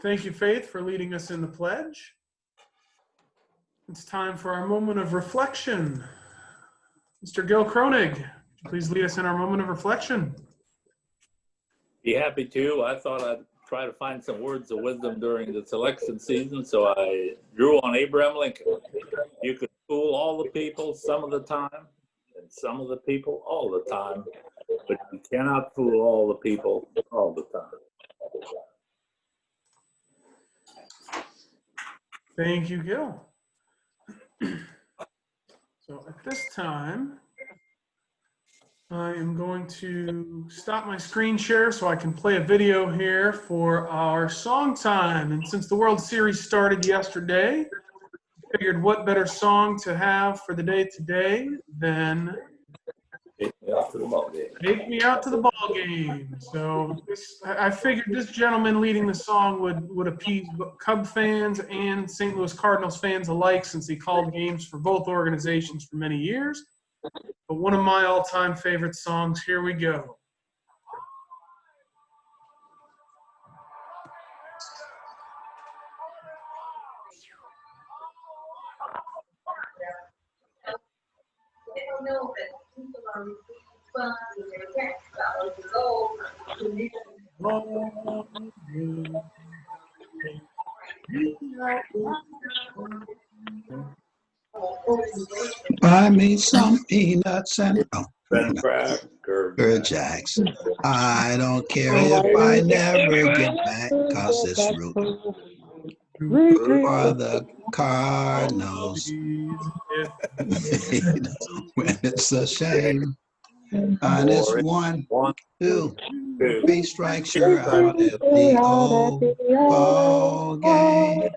Thank you, Faith, for leading us in the pledge. It's time for our moment of reflection. Mr. Gil Kronig, please lead us in our moment of reflection. Be happy to. I thought I'd try to find some words of wisdom during this election season, so I drew on Abraham Lincoln. You could fool all the people some of the time, and some of the people all the time, but you cannot fool all the people all the time. Thank you, Gil. So at this time, I am going to stop my screen share so I can play a video here for our song time. And since the World Series started yesterday, I figured what better song to have for the day today than Take me out to the ball game. Take Me Out to the Ball Game. So I figured this gentleman leading the song would appease Cub fans and St. Louis Cardinals fans alike, since he called games for both organizations for many years. But one of my all-time favorite songs, here we go. Buy me some peanuts and Cracker Jacks. I don't care if I never get back, 'cause it's root for the Cardinals. When it's a shame. And it's 1, 2, 3 strikes, you're out at the old ball game.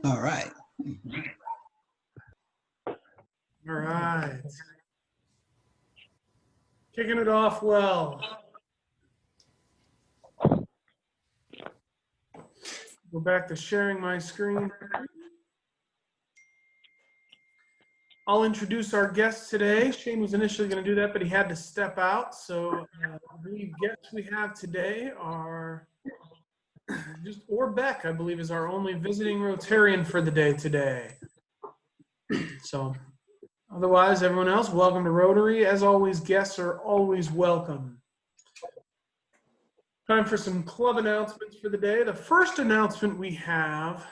All right. All right. Kicking it off well. Go back to sharing my screen. I'll introduce our guests today. Shane was initially going to do that, but he had to step out. So the guests we have today are Beck, I believe, is our only visiting Rotarian for the day today. So otherwise, everyone else, welcome to Rotary. As always, guests are always welcome. Time for some club announcements for the day. The first announcement we have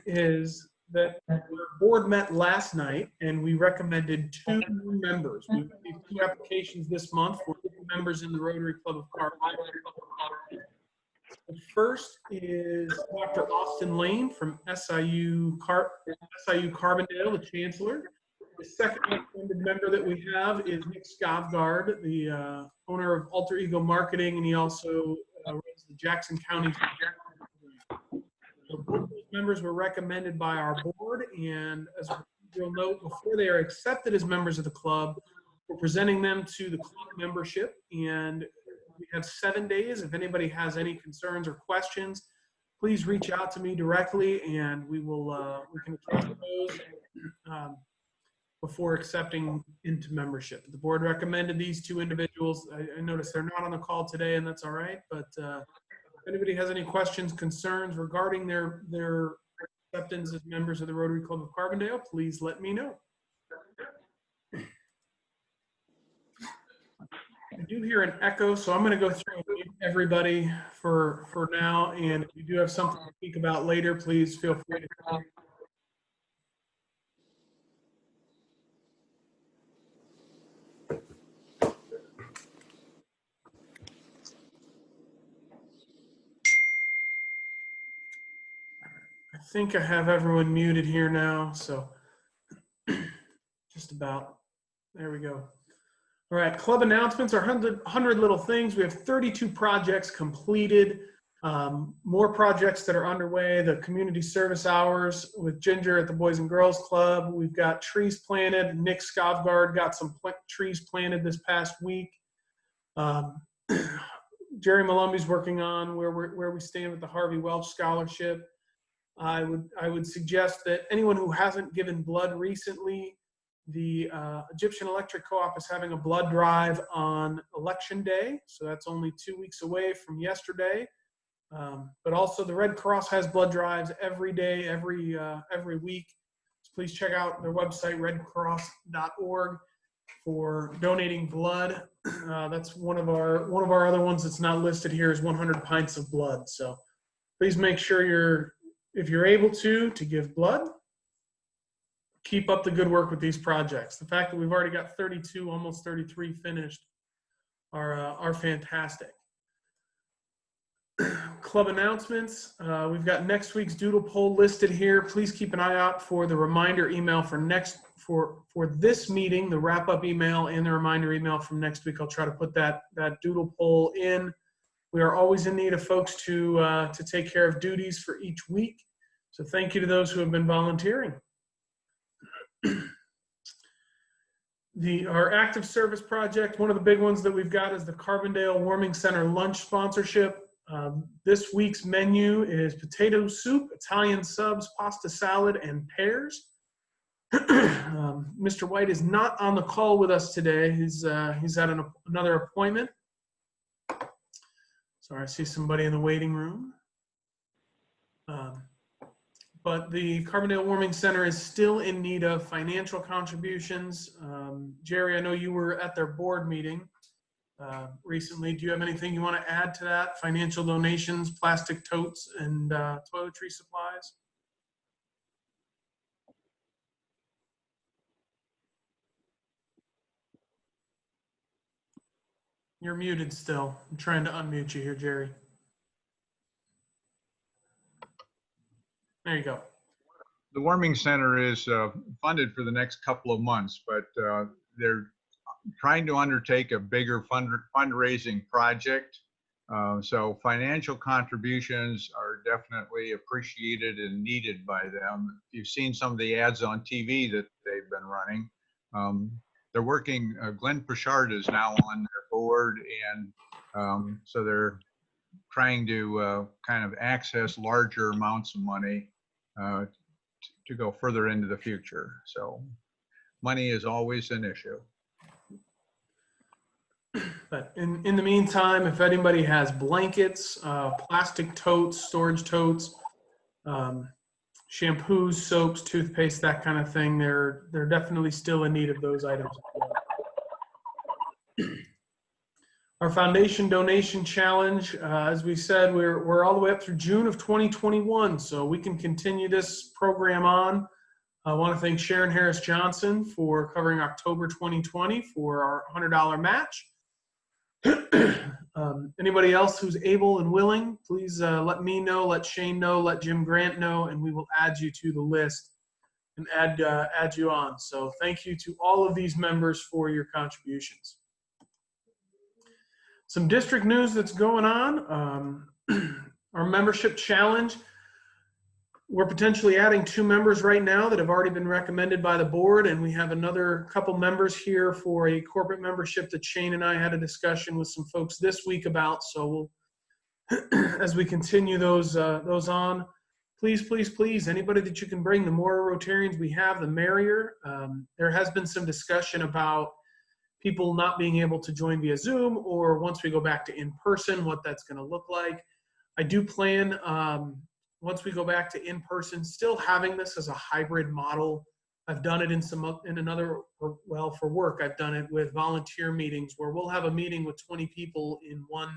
is that our board met last night and we recommended 2 new members. We received 2 applications this month for members in the Rotary Club of Carbondale. The first is Dr. Austin Lane from SIU Carbondale, the Chancellor. The second recommended member that we have is Nick Scavgard, the owner of Alter Ego Marketing, and he also runs the Jackson County. So both those members were recommended by our board, and as a procedural note, before they are accepted as members of the club, we're presenting them to the club membership, and we have 7 days. If anybody has any concerns or questions, please reach out to me directly, and we can address those before accepting into membership. The board recommended these 2 individuals. I noticed they're not on the call today, and that's all right, but if anybody has any questions, concerns regarding their acceptance as members of the Rotary Club of Carbondale, please let me know. I do hear an echo, so I'm going to go through and mute everybody for now, and if you do have something to speak about later, please feel free to come. I think I have everyone muted here now, so just about. There we go. All right, club announcements are 100 little things. We have 32 projects completed, more projects that are underway. The community service hours with Ginger at the Boys and Girls Club. We've got trees planted. Nick Scavgard got some trees planted this past week. Jerry Malumbi's working on where we stand with the Harvey Welch Scholarship. I would suggest that anyone who hasn't given blood recently, the Egyptian Electric Co-op is having a blood drive on Election Day, so that's only 2 weeks away from yesterday. But also the Red Cross has blood drives every day, every week. So please check out their website, redcross.org, for donating blood. That's one of our other ones that's not listed here is 100 pints of blood. So please make sure if you're able to give blood. Keep up the good work with these projects. The fact that we've already got 32, almost 33 finished are fantastic. Club announcements. We've got next week's doodle poll listed here. Please keep an eye out for the reminder email for this meeting, the wrap-up email and the reminder email from next week. I'll try to put that doodle poll in. We are always in need of folks to take care of duties for each week. So thank you to those who have been volunteering. Our active service project, one of the big ones that we've got is the Carbondale Warming Center lunch sponsorship. This week's menu is potato soup, Italian subs, pasta salad, and pears. Mr. White is not on the call with us today. He's at another appointment. Sorry, I see somebody in the waiting room. But the Carbondale Warming Center is still in need of financial contributions. Jerry, I know you were at their board meeting recently. Do you have anything you want to add to that? Financial donations, plastic totes, and toiletry supplies? You're muted still. I'm trying to unmute you here, Jerry. There you go. The warming center is funded for the next couple of months, but they're trying to undertake a bigger fundraising project. So financial contributions are definitely appreciated and needed by them. You've seen some of the ads on TV that they've been running. They're working, Glenn Pritchard is now on their board, and so they're trying to kind of access larger amounts of money to go further into the future. So money is always an issue. But in the meantime, if anybody has blankets, plastic totes, storage totes, shampoos, soaps, toothpaste, that kind of thing, they're definitely still in need of those items. Our foundation donation challenge, as we said, we're all the way up through June of 2021, so we can continue this program on. I want to thank Sharon Harris Johnson for covering October 2020 for our $100 match. Anybody else who's able and willing, please let me know, let Shane know, let Jim Grant know, and we will add you to the list and add you on. So thank you to all of these members for your contributions. Some district news that's going on. Our membership challenge, we're potentially adding 2 members right now that have already been recommended by the board, and we have another couple members here for a corporate membership that Shane and I had a discussion with some folks this week about. So we'll, as we continue those on, please, anybody that you can bring, the more Rotarians we have, the merrier. There has been some discussion about people not being able to join via Zoom, or once we go back to in-person, what that's going to look like. I do plan, once we go back to in-person, still having this as a hybrid model. I've done it for work, I've done it with volunteer meetings where we'll have a meeting with 20 people in one,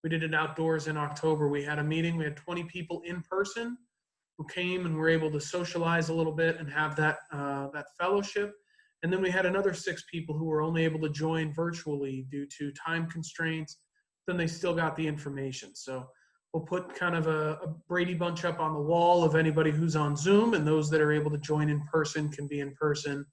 we did it outdoors in October. We had a meeting, we had 20 people in person who came and were able to socialize a little bit and have that fellowship. And then we had another 6 people who were only able to join virtually due to time constraints. Then they still got the information. So we'll put kind of a Brady Bunch up on the wall of anybody who's on Zoom, and those that are able to join in person can be in person.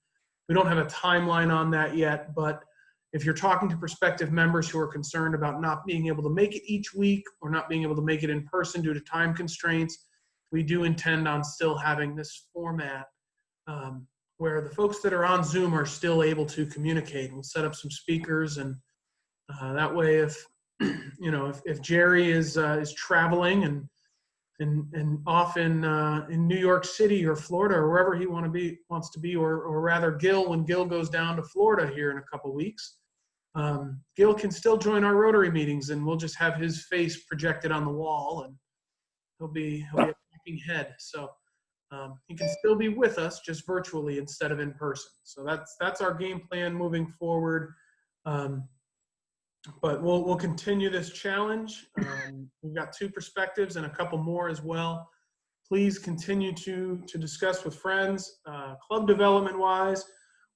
We don't have a timeline on that yet, but if you're talking to prospective members who are concerned about not being able to make it each week or not being able to make it in person due to time constraints, we do intend on still having this format where the folks that are on Zoom are still able to communicate. We'll set up some speakers, and that way, if Jerry is traveling and off in New York City or Florida or wherever he wants to be, or rather Gil, when Gil goes down to Florida here in a couple weeks, Gil can still join our Rotary meetings, and we'll just have his face projected on the wall, and he'll be a talking head. So he can still be with us, just virtually instead of in person. So that's our game plan moving forward. But we'll continue this challenge. We've got 2 perspectives and a couple more as well. Please continue to discuss with friends. Club development wise,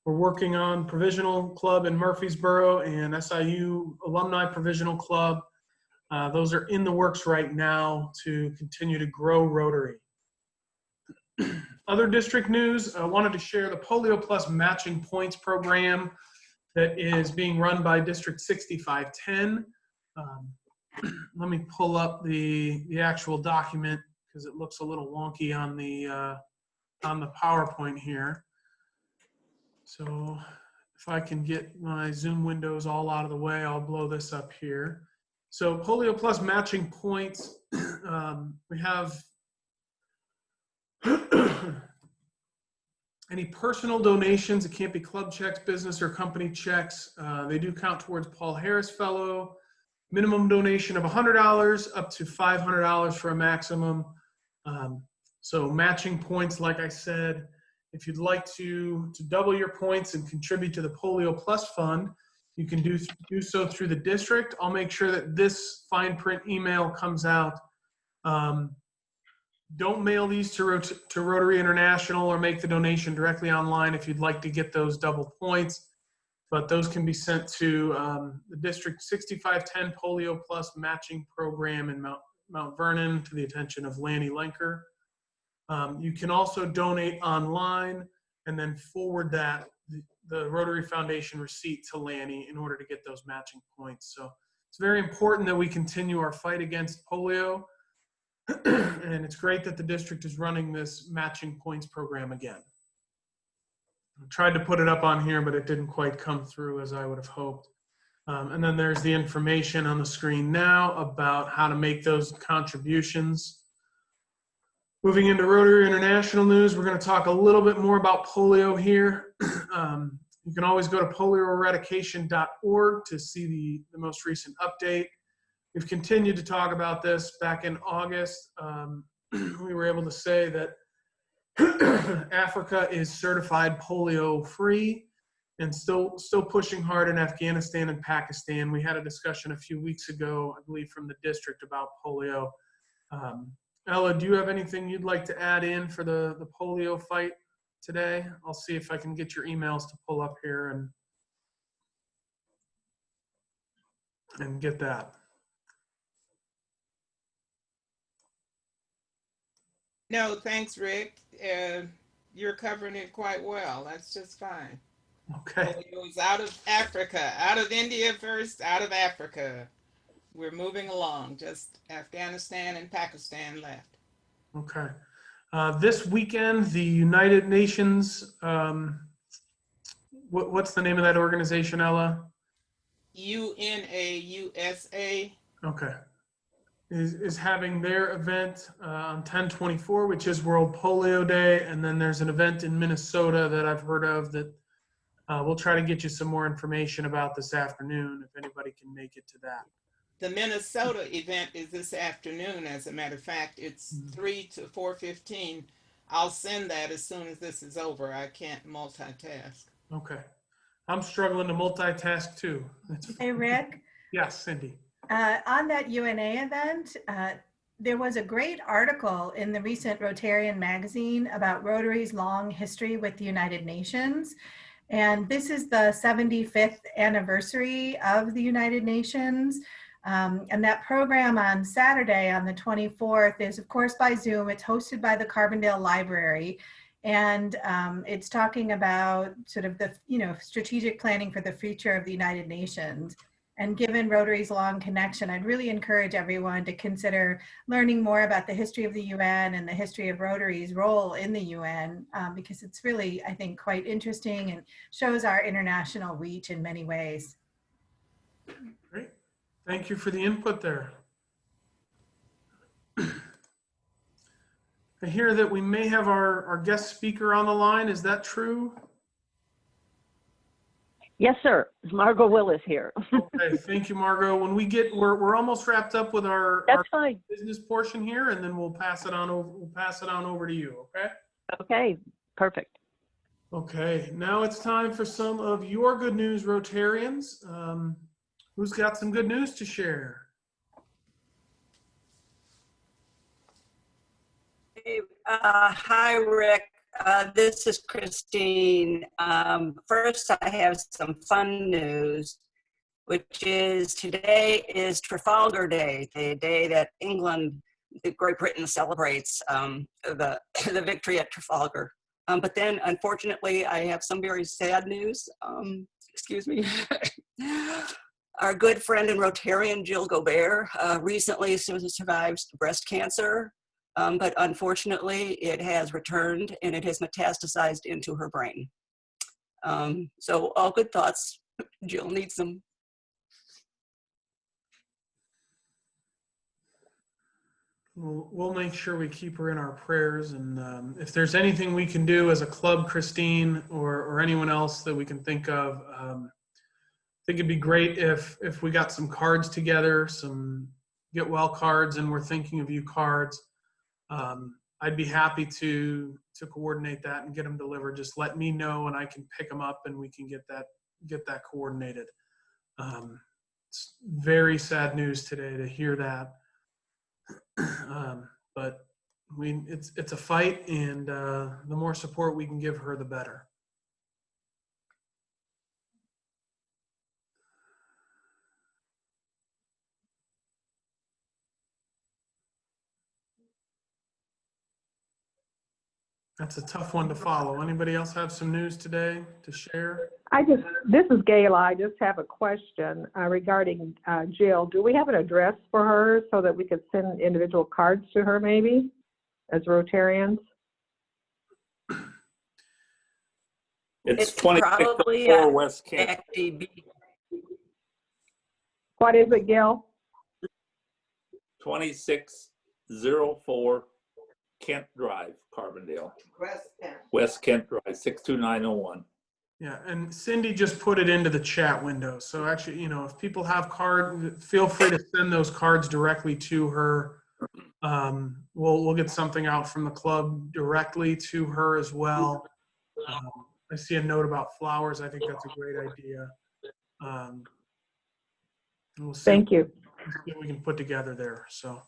we're working on Provisional Club in Murfreesboro and SIU Alumni Provisional Club. Those are in the works right now to continue to grow Rotary. Other district news, I wanted to share the Polio Plus Matching Points program that is being run by District 6510. Let me pull up the actual document because it looks a little wonky on the PowerPoint here. So if I can get my Zoom windows all out of the way, I'll blow this up here. So Polio Plus Matching Points, we have any personal donations. It can't be club checks, business or company checks. They do count towards Paul Harris Fellow. Minimum donation of $100 up to $500 for a maximum. So matching points, like I said, if you'd like to double your points and contribute to the Polio Plus Fund, you can do so through the district. I'll make sure that this fine print email comes out. Don't mail these to Rotary International or make the donation directly online if you'd like to get those double points. But those can be sent to the District 6510 Polio Plus Matching Program in Mount Vernon to the attention of Lanny Lenker. You can also donate online and then forward the Rotary Foundation receipt to Lanny in order to get those matching points. So it's very important that we continue our fight against polio. And it's great that the district is running this matching points program again. I tried to put it up on here, but it didn't quite come through as I would have hoped. And then there's the information on the screen now about how to make those contributions. Moving into Rotary International news, we're going to talk a little bit more about polio here. You can always go to polioeradication.org to see the most recent update. We've continued to talk about this. Back in August, we were able to say that Africa is certified polio free and still pushing hard in Afghanistan and Pakistan. We had a discussion a few weeks ago, I believe, from the district about polio. Ella, do you have anything you'd like to add in for the polio fight today? I'll see if I can get your emails to pull up here and get that. No, thanks, Rick. You're covering it quite well. That's just fine. Okay. It was out of Africa, out of India first, out of Africa. We're moving along. Just Afghanistan and Pakistan left. Okay. This weekend, the United Nations, what's the name of that organization, Ella? UNAUSA. Okay. Is having their event on 10/24, which is World Polio Day. And then there's an event in Minnesota that I've heard of that we'll try to get you some more information about this afternoon if anybody can make it to that. The Minnesota event is this afternoon, as a matter of fact. It's 3 to 4:15. I'll send that as soon as this is over. I can't multitask. Okay. I'm struggling to multitask too. Hey, Rick. Yes, Cindy. On that UNA event, there was a great article in the recent Rotarian magazine about Rotary's long history with the United Nations. And this is the 75th anniversary of the United Nations. And that program on Saturday, on the 24th, is of course by Zoom. It's hosted by the Carbondale Library. And it's talking about sort of the, strategic planning for the future of the United Nations. And given Rotary's long connection, I'd really encourage everyone to consider learning more about the history of the UN and the history of Rotary's role in the UN, because it's really, I think, quite interesting and shows our international reach in many ways. Great. Thank you for the input there. I hear that we may have our guest speaker on the line. Is that true? Yes, sir. It's Margo Willis here. Okay, thank you, Margo. When we get, we're almost wrapped up with our That's fine. business portion here, and then we'll pass it on over to you. Okay. Okay, perfect. Okay. Now it's time for some of your good news, Rotarians. Who's got some good news to share? Hi, Rick. This is Christine. First, I have some fun news, which is today is Trafalgar Day, the day that England, Great Britain celebrates the victory at Trafalgar. But then, unfortunately, I have some very sad news. Excuse me. Our good friend and Rotarian Jill Gobert recently survived breast cancer. But unfortunately, it has returned and it has metastasized into her brain. So all good thoughts. Jill needs them. We'll make sure we keep her in our prayers, and if there's anything we can do as a club, Christine, or anyone else that we can think of, I think it'd be great if we got some cards together, some get well cards, and we're thinking of you cards. I'd be happy to coordinate that and get them delivered. Just let me know and I can pick them up and we can get that coordinated. It's very sad news today to hear that. But it's a fight, and the more support we can give her, the better. That's a tough one to follow. Anybody else have some news today to share? This is Gayla. I just have a question regarding Jill. Do we have an address for her so that we could send individual cards to her maybe as Rotarians? It's probably 2604 West Kent. FDB. What is it, Gil? 2604 Kent Drive, Carbondale. West Kent Drive, 62901. Yeah, and Cindy just put it into the chat window. So actually, if people have cards, feel free to send those cards directly to her. We'll get something out from the club directly to her as well. I see a note about flowers. I think that's a great idea. We'll see. Thank you. What we can put together there. So,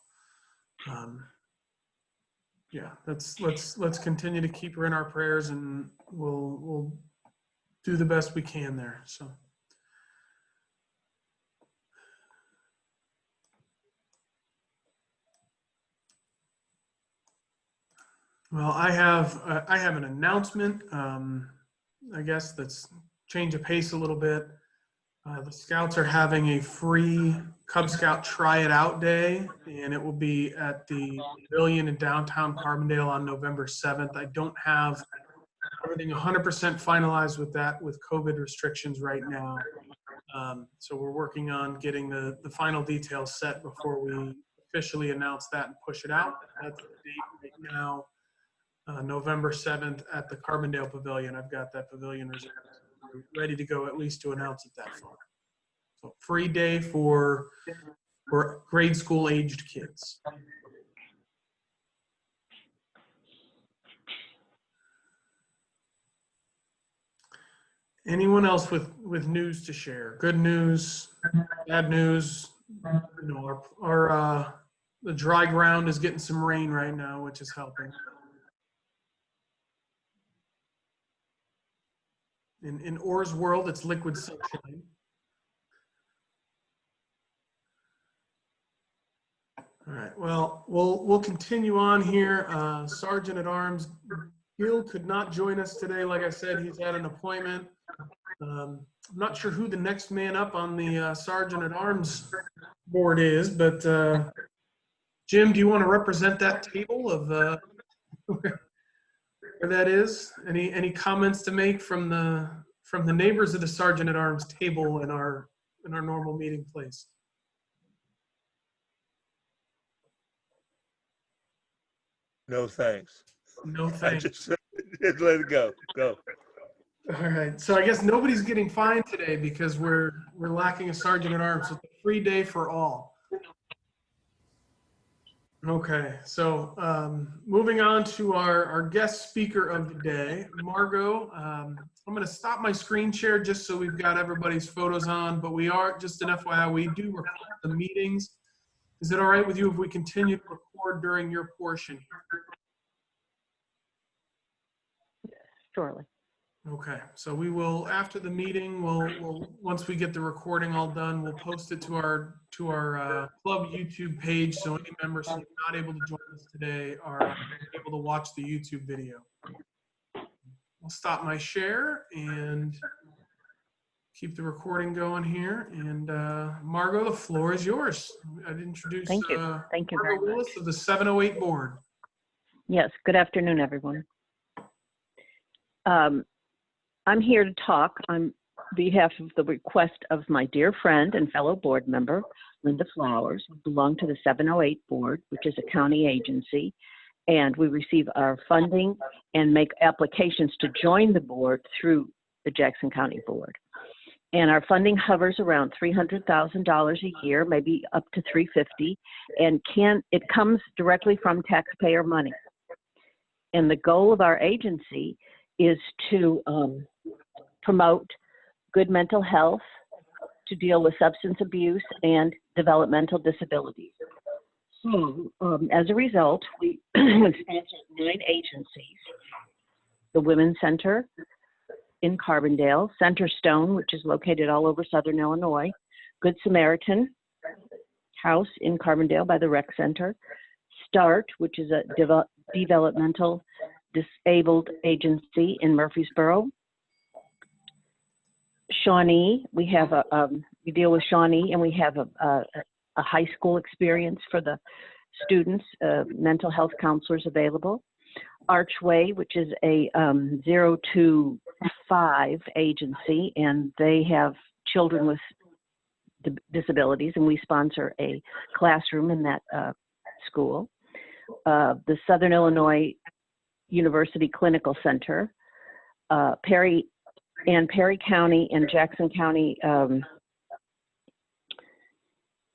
yeah, let's continue to keep her in our prayers, and we'll do the best we can there. So. Well, I have an announcement. I guess that's change of pace a little bit. The Scouts are having a free Cub Scout Try It Out Day, and it will be at the Pavilion in downtown Carbondale on November 7th. I don't have everything 100% finalized with that, with COVID restrictions right now. So we're working on getting the final details set before we officially announce that and push it out. That's the date right now. November 7th at the Carbondale Pavilion. I've got that pavilion reserved. We're ready to go at least to announce it that far. So free day for grade school aged kids. Anyone else with news to share? Good news, bad news. Our the dry ground is getting some rain right now, which is helping. In Orr's world, it's liquid sunshine. All right. Well, we'll continue on here. Sergeant at Arms Gil could not join us today. Like I said, he's had an appointment. I'm not sure who the next man up on the Sergeant at Arms board is, but Jim, do you want to represent that table of where that is? Any comments to make from the neighbors of the Sergeant at Arms table in our normal meeting place? No thanks. No I thanks. just let it go. Go. All right. So I guess nobody's getting fined today because we're lacking a sergeant at arms. So it's a free day for all. Okay. So moving on to our guest speaker of the day, Margo. I'm going to stop my screen share just so we've got everybody's photos on. But we are, just an FYI, we do record the meetings. Is it all right with you if we continue to record during your portion here? Surely. Okay, so we will, after the meeting, we'll once we get the recording all done, we'll post it to our club YouTube page, so any members who are not able to join us today are able to watch the YouTube video. I'll stop my share and keep the recording going here. And Margo, the floor is yours. I'd introduce Thank you. Thank you very Margo much. Willis of the 708 board. Yes, good afternoon, everyone. I'm here to talk on behalf of the request of my dear friend and fellow board member, Linda Flowers, who belong to the 708 board, which is a county agency, and we receive our funding and make applications to join the board through the Jackson County Board. And our funding hovers around $300,000 a year, maybe up to $350,000, and it comes directly from taxpayer money. And the goal of our agency is to promote good mental health, to deal with substance abuse and developmental disabilities. So as a result, we sponsor 9 agencies: the Women's Center in Carbondale, Centerstone, which is located all over Southern Illinois, Good Samaritan House in Carbondale by the Rec Center, START, which is a developmental disabled agency in Murfreesboro, Shawnee. We have we deal with Shawnee, and we have a high school experience for the students, mental health counselors available. Archway, which is a 0 to 5 agency, and they have children with disabilities, and we sponsor a classroom in that school. The Southern Illinois University Clinical Center, Perry County and Jackson County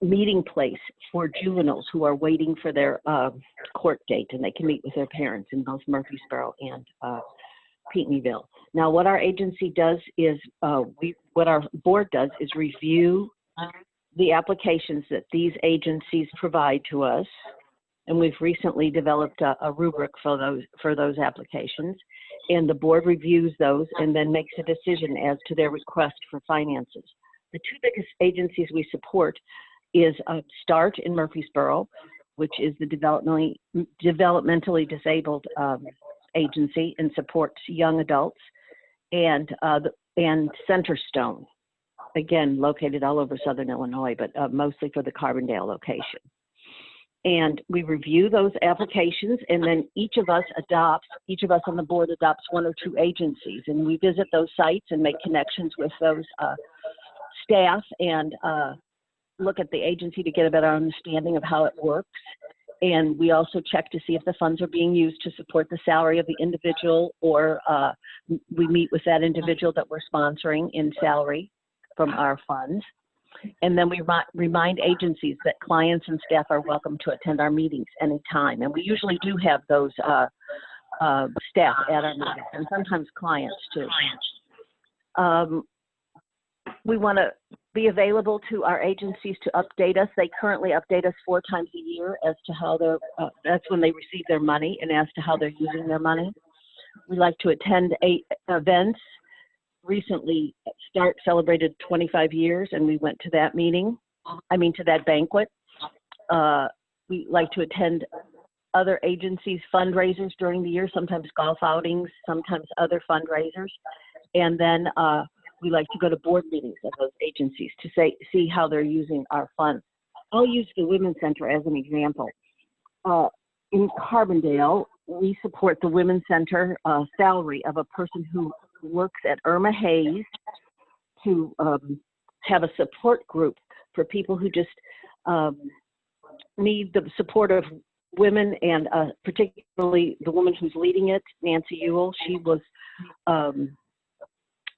meeting place for juveniles who are waiting for their court date, and they can meet with their parents in both Murfreesboro and Pinckneyville. Now, what our agency does is, what our board does is review the applications that these agencies provide to us, and we've recently developed a rubric for those applications, and the board reviews those and then makes a decision as to their request for finances. The 2 biggest agencies we support is START in Murfreesboro, which is the developmentally disabled agency and supports young adults, and Centerstone, again located all over Southern Illinois, but mostly for the Carbondale location. And we review those applications, and then each of us on the board adopts 1 or 2 agencies, and we visit those sites and make connections with those staff and look at the agency to get a better understanding of how it works. And we also check to see if the funds are being used to support the salary of the individual, or we meet with that individual that we're sponsoring in salary from our funds. And then we remind agencies that clients and staff are welcome to attend our meetings anytime. And we usually do have those staff at our meetings, and sometimes clients too. We want to be available to our agencies to update us. They currently update us 4 times a year as to how that's when they receive their money and as to how they're using their money. We like to attend events. Recently, START celebrated 25 years, and we went to that to that banquet. We like to attend other agencies' fundraisers during the year, sometimes golf outings, sometimes other fundraisers. And then we like to go to board meetings of those agencies to see how they're using our funds. I'll use the Women's Center as an example. In Carbondale, we support the Women's Center salary of a person who works at Irma Hayes to have a support group for people who just need the support of women, and particularly the woman who's leading it, Nancy Ewell. She was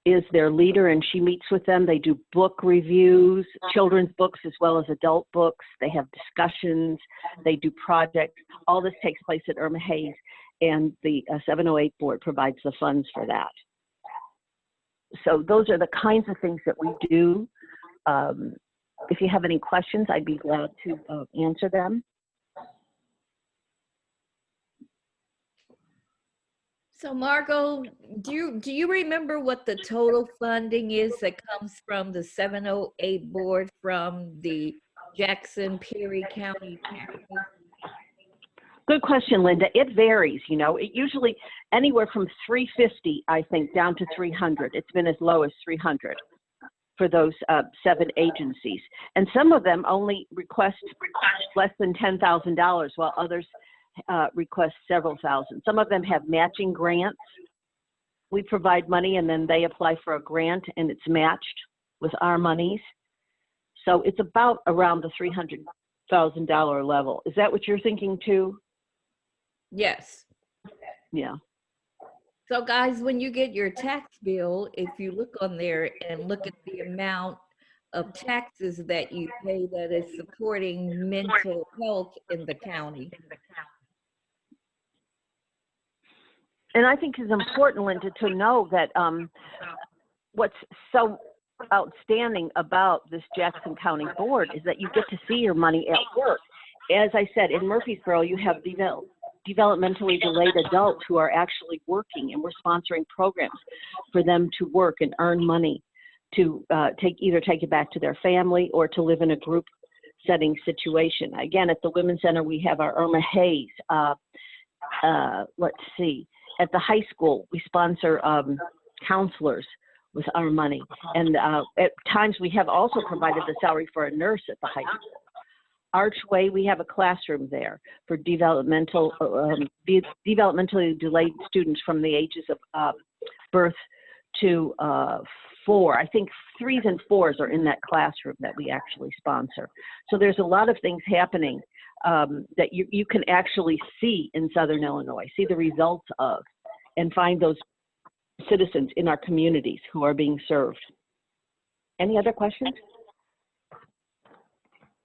is their leader, and she meets with them. They do book reviews, children's books as well as adult books. They have discussions. They do projects. All this takes place at Irma Hayes, and the 708 board provides the funds for that. So those are the kinds of things that we do. If you have any questions, I'd be glad to answer them. So Margo, do you remember what the total funding is that comes from the 708 board from the Jackson Perry County? Good question, Linda. It varies, you know. It usually anywhere from 350, I think, down to 300. It's been as low as 300 for those 7 agencies. And some of them only request less than $10,000, while others request several thousand. Some of them have matching grants. We provide money and then they apply for a grant and it's matched with our monies. So it's about around the $300,000 level. Is that what you're thinking too? Yes. Yeah. So guys, when you get your tax bill, if you look on there and look at the amount of taxes that you pay that is supporting mental health in the county. And I think it's important, Linda, to know that what's so outstanding about this Jackson County Board is that you get to see your money at work. As I said, in Murfreesboro, you have developmentally delayed adults who are actually working, and we're sponsoring programs for them to work and earn money to either take it back to their family or to live in a group setting situation. Again, at the Women's Center, we have our Irma Hayes. Let's see. At the high school, we sponsor counselors with our money. And at times we have also provided the salary for a nurse at the high school. Archway, we have a classroom there for developmentally delayed students from the ages of birth to 4. I think 3s and 4s are in that classroom that we actually sponsor. So there's a lot of things happening that you can actually see in Southern Illinois, see the results of, and find those citizens in our communities who are being served. Any other questions?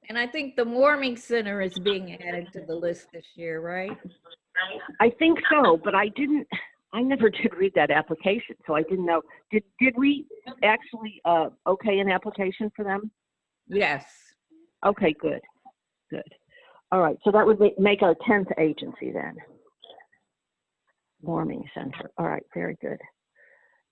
And I think the Warming Center is being added to the list this year, right? I think so, but I never did read that application, so I didn't know. Did we actually okay an application for them? Yes. Okay, good, good. All right, so that would make our 10th agency then. Warming Center. All right, very good.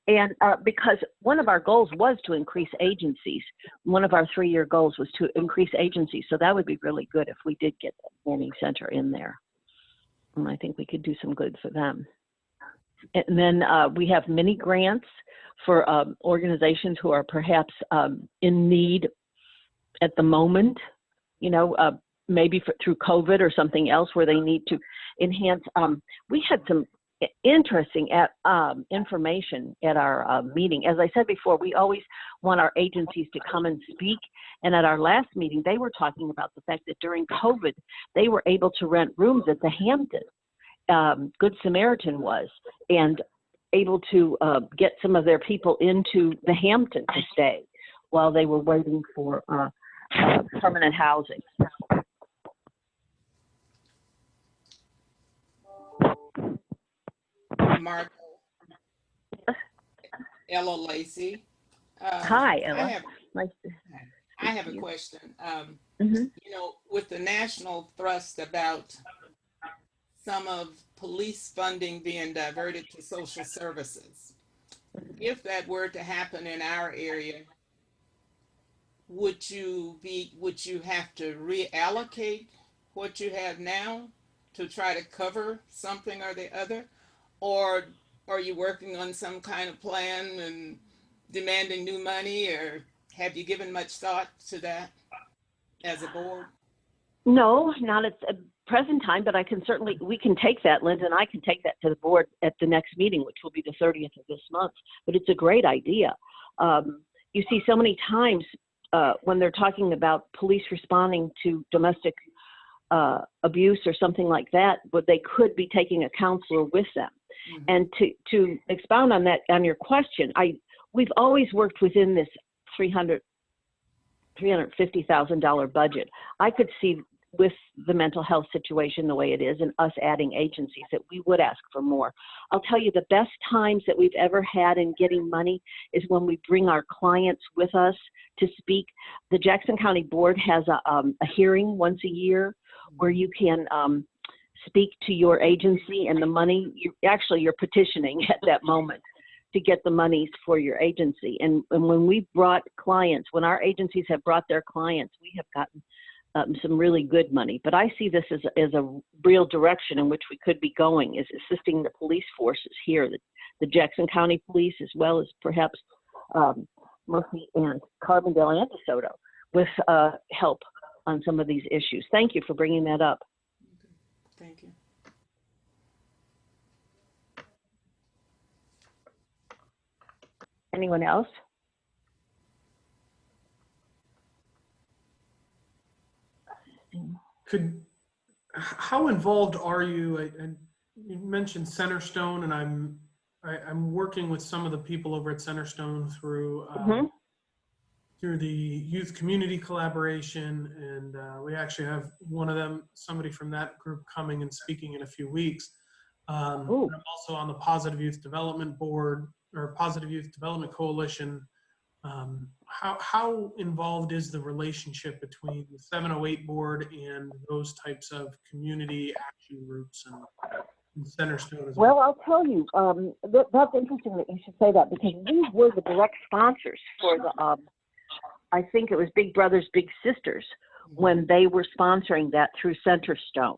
And because one of our goals was to increase agencies, one of our 3-year goals was to increase agencies. So that would be really good if we did get the Warming Center in there. And I think we could do some good for them. And then we have mini grants for organizations who are perhaps in need at the moment, you know, maybe through COVID or something else where they need to enhance. We had some interesting information at our meeting. As I said before, we always want our agencies to come and speak. And at our last meeting, they were talking about the fact that during COVID, they were able to rent rooms at the Hampton. Good Samaritan was, and able to get some of their people into the Hampton to stay while they were waiting for permanent housing. Margo. Ella Lacey. Hi, Ella. I have a question. You know, with the national thrust about some of police funding being diverted to social services, if that were to happen in our area, would you have to reallocate what you have now to try to cover something or the other? Or are you working on some kind of plan and demanding new money, or have you given much thought to that as a board? No, not at the present time, but we can take that, Linda and I can take that to the board at the next meeting, which will be the 30th of this month. But it's a great idea. You see so many times when they're talking about police responding to domestic abuse or something like that, but they could be taking a counselor with them. And to expound on that, on your question, we've always worked within this $350,000 budget. I could see with the mental health situation the way it is and us adding agencies that we would ask for more. I'll tell you, the best times that we've ever had in getting money is when we bring our clients with us to speak. The Jackson County Board has a hearing once a year where you can speak to your agency, and the money, you're petitioning at that moment to get the monies for your agency. And when we brought clients, when our agencies have brought their clients, we have gotten some really good money. But I see this as a real direction in which we could be going, is assisting the police forces here, the Jackson County Police, as well as perhaps Murphy and Carbondale and DeSoto, with help on some of these issues. Thank you for bringing that up. Thank you. Anyone else? How involved are you? And you mentioned Centerstone, and I'm working with some of the people over at Centerstone through through the youth community collaboration, and we actually have somebody from that group coming and speaking in a few weeks. I'm also on the Positive Youth Development Board, or Positive Youth Development Coalition. How involved is the relationship between the 708 board and those types of community action groups and Centerstone as well? Well, I'll tell you, that's interesting that you should say that, because we were the direct sponsors for the, I think it was Big Brothers Big Sisters, when they were sponsoring that through Centerstone.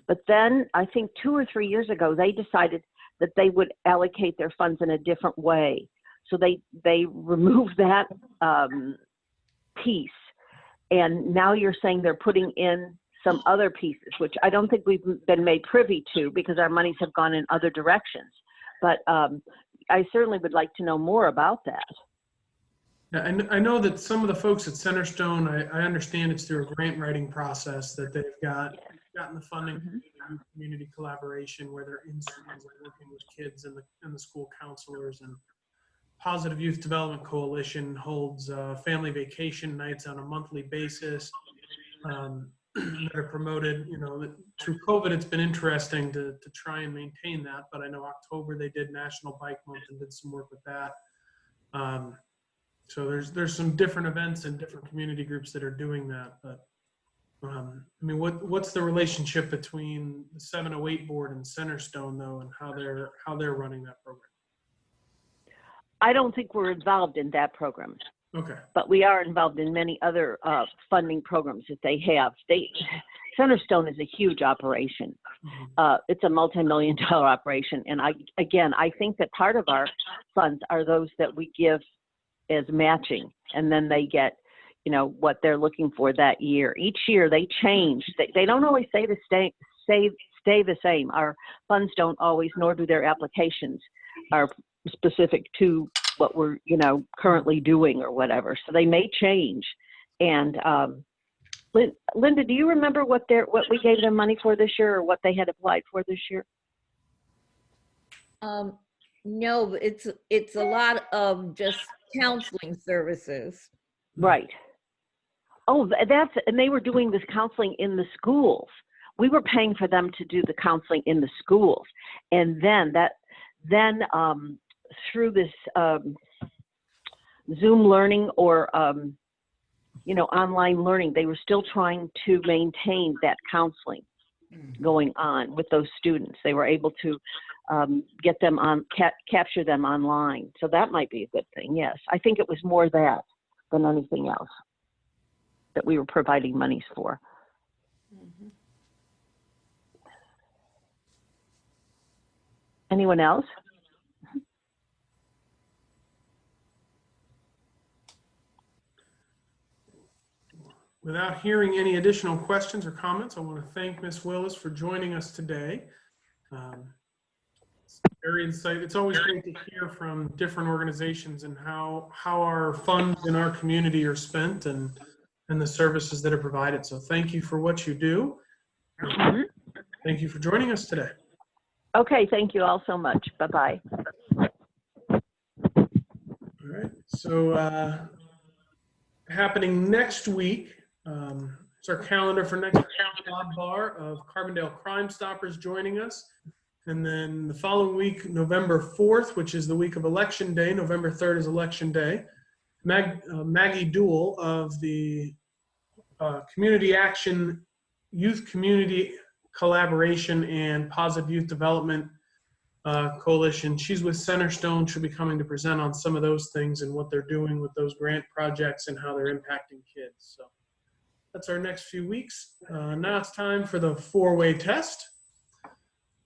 But then I think 2 or 3 years ago, they decided that they would allocate their funds in a different way. So they removed that piece, and now you're saying they're putting in some other pieces, which I don't think we've been made privy to because our monies have gone in other directions. But I certainly would like to know more about that. Yeah, and I know that some of the folks at Centerstone, I understand it's through a grant writing process that they've gotten the funding for the community collaboration, where they're in schools and working with kids and the school counselors. And Positive Youth Development Coalition holds family vacation nights on a monthly basis that are promoted. You know, through COVID, it's been interesting to try and maintain that. But I know October they did National Bike Month and did some work with that. So there's some different events and different community groups that are doing that. But I mean, what's the relationship between the 708 board and Centerstone, though, and how they're running that program? I don't think we're involved in that program. Okay. But we are involved in many other funding programs that they have. Centerstone is a huge operation. It's a multi-million-dollar operation. And I think that part of our funds are those that we give as matching, and then they get, you know, what they're looking for that year. Each year they change. They don't always stay the same. Our funds don't always, nor do their applications, are specific to what we're, you know, currently doing or whatever. So they may change. And Linda, do you remember what we gave them money for this year, or what they had applied for this year? No, it's a lot of just counseling services. Right. Oh, and they were doing this counseling in the schools. We were paying for them to do the counseling in the schools. And then through this Zoom learning or, you know, online learning, they were still trying to maintain that counseling going on with those students. They were able to get them on, capture them online. So that might be a good thing. Yes. I think it was more that than anything else that we were providing monies for. Anyone else? Without hearing any additional questions or comments, I want to thank Ms. Willis for joining us today. It's very insightful. It's always great to hear from different organizations and how our funds in our community are spent and the services that are provided. So thank you for what you do. Thank you for joining us today. Okay, thank you all so much. Bye-bye. So happening next week, it's our calendar for next week. Bob Barr of Carbondale Crime Stoppers joining us. And then the following week, November 4th, which is the week of Election Day, November 3rd is Election Day, Maggie Duell of the Community Action, Youth Community Collaboration and Positive Youth Development Coalition. She's with Centerstone. She'll be coming to present on some of those things and what they're doing with those grant projects and how they're impacting kids. So that's our next few weeks. Now it's time for the four-way test.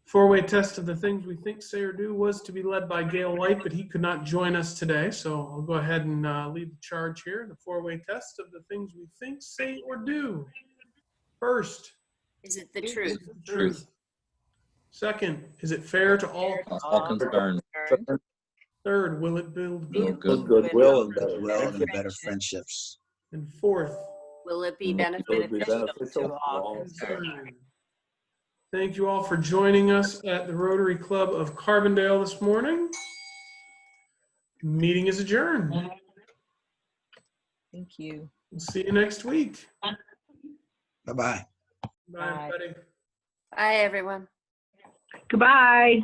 Four-way test of the things we think, say, or do was to be led by Gail White, but he could not join us today. So I'll go ahead and lead the charge here. The four-way test of the things we think, say, or do. First. Is it the truth? Truth. Second, is it fair to all concerned. Third, will it build Goodwill and and better friendships. And fourth, Will it be Will it be beneficial beneficial to to all all? concerned? thank you all for joining us at the Rotary Club of Carbondale this morning. Meeting is adjourned. Thank you. We'll see you next week. Bye-bye. Bye, everybody. Bye, everyone. Goodbye.